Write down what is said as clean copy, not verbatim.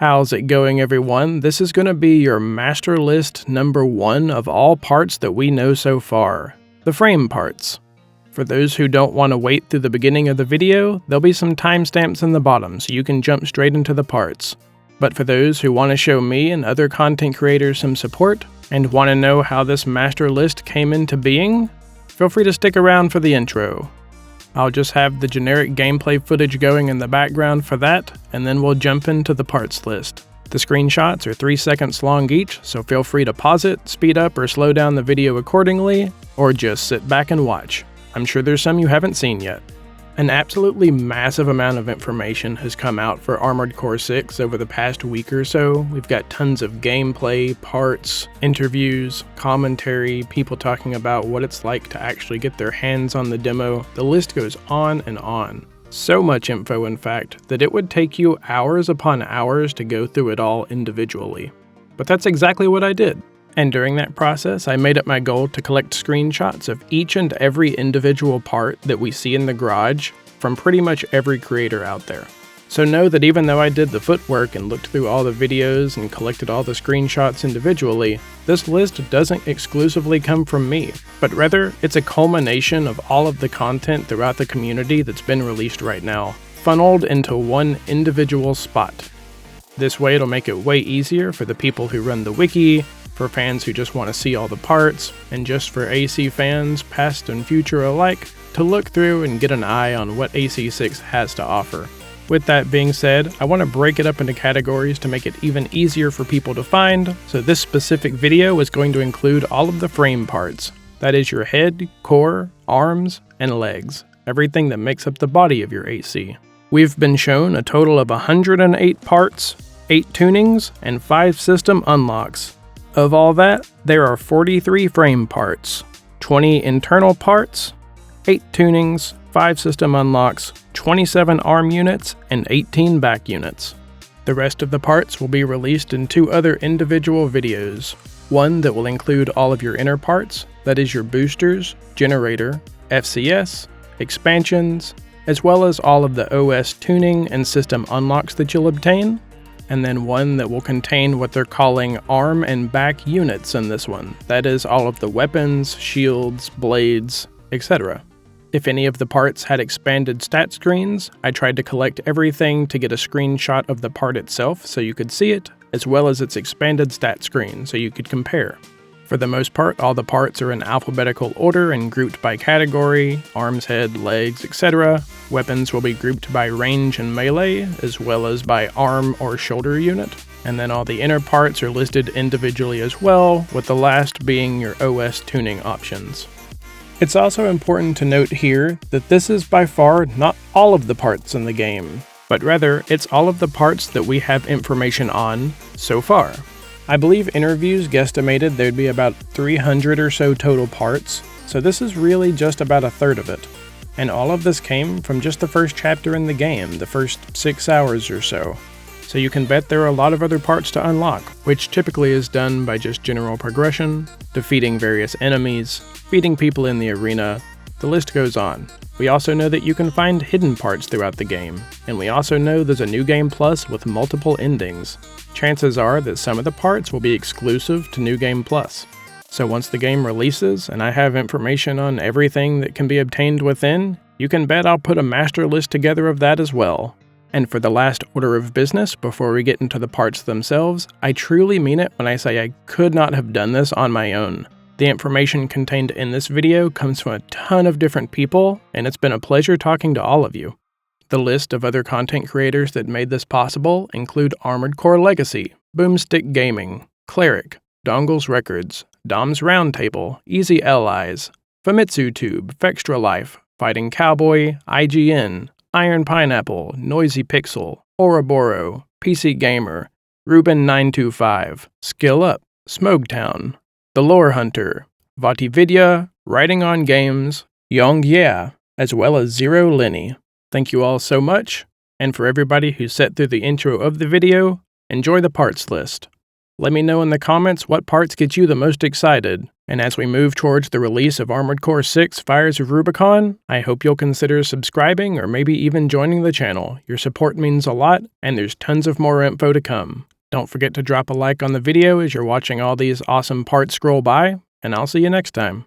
How's it going, everyone? This is going to be your master list number 1 of all parts that we know so far, the frame parts. For those who don't want to wait through the beginning of the video, there'll be some timestamps in the bottom so you can jump straight into the parts. But for those who want to show me and other content creators some support, and want to know how this master list came into being, feel free to stick around for the intro. I'll just have the generic gameplay footage going in the background for that, and then we'll jump into the parts list. The screenshots are 3 seconds long each, so feel free to pause it, speed up or slow down the video accordingly, or just sit back and watch. I'm sure there's some you haven't seen yet. An absolutely massive amount of information has come out for Armored Core 6 over the past week or so. We've got tons of gameplay, parts, interviews, commentary, people talking about what it's like to actually get their hands on the demo. The list goes on and on. So much info, in fact, that it would take you hours upon hours to go through it all individually. But that's exactly what I did. And during that process, I made it my goal to collect screenshots of each and every individual part that we see in the garage from pretty much every creator out there. So know that even though I did the footwork and looked through all the videos and collected all the screenshots individually, this list doesn't exclusively come from me, but rather it's a culmination of all of the content throughout the community that's been released right now, funneled into one individual spot. This way it'll make it way easier for the people who run the wiki, for fans who just want to see all the parts, and just for AC fans, past and future alike, to look through and get an eye on what AC6 has to offer. With that being said, I want to break it up into categories to make it even easier for people to find, so this specific video is going to include all of the frame parts. That is your head, core, arms, and legs. Everything that makes up the body of your AC. We've been shown a total of 108 parts, 8 tunings, and 5 system unlocks. Of all that, there are 43 frame parts, 20 internal parts, 8 tunings, 5 system unlocks, 27 arm units, and 18 back units. The rest of the parts will be released in 2 other individual videos. One that will include all of your inner parts, that is your boosters, generator, FCS, expansions, as well as all of the OS tuning and system unlocks that you'll obtain. And then one that will contain what they're calling arm and back units in this one. That is all of the weapons, shields, blades, etc. If any of the parts had expanded stat screens, I tried to collect everything to get a screenshot of the part itself so you could see it, as well as its expanded stat screen so you could compare. For the most part, all the parts are in alphabetical order and grouped by category, arms, head, legs, etc. Weapons will be grouped by range and melee, as well as by arm or shoulder unit. And then all the inner parts are listed individually as well, with the last being your OS tuning options. It's also important to note here that this is by far not all of the parts in the game, but rather it's all of the parts that we have information on so far. I believe interviews guesstimated there'd be about 300 or so total parts, so this is really just about a third of it. And all of this came from just the first chapter in the game, the first 6 hours or so. So you can bet there are a lot of other parts to unlock, which typically is done by just general progression, defeating various enemies, beating people in the arena, the list goes on. We also know that you can find hidden parts throughout the game, and we also know there's a New Game Plus with multiple endings. Chances are that some of the parts will be exclusive to New Game Plus. So once the game releases and I have information on everything that can be obtained within, you can bet I'll put a master list together of that as well. And for the last order of business, before we get into the parts themselves, I truly mean it when I say I could not have done this on my own. The information contained in this video comes from a ton of different people, and it's been a pleasure talking to all of you. The list of other content creators that made this possible include Armored Core Legacy, Boomstick Gaming, Cleric, Dongles Records, Dom's Roundtable, Easy Allies, Famitsu Tube, Fextra Life, Fighting Cowboy, IGN, Iron Pineapple, Noisy Pixel, Ouroboros, PC Gamer, Ruben925, Skill Up, Smogetown, The Lore Hunter, Vatividya, Writing on Games, Yong Yeah, as well as Zero Lenny. Thank you all so much, and for everybody who sat through the intro of the video, enjoy the parts list. Let me know in the comments what parts get you the most excited, and as we move towards the release of Armored Core 6 Fires of Rubicon, I hope you'll consider subscribing or maybe even joining the channel. Your support means a lot, and there's tons of more info to come. Don't forget to drop a like on the video as you're watching all these awesome parts scroll by, and I'll see you next time.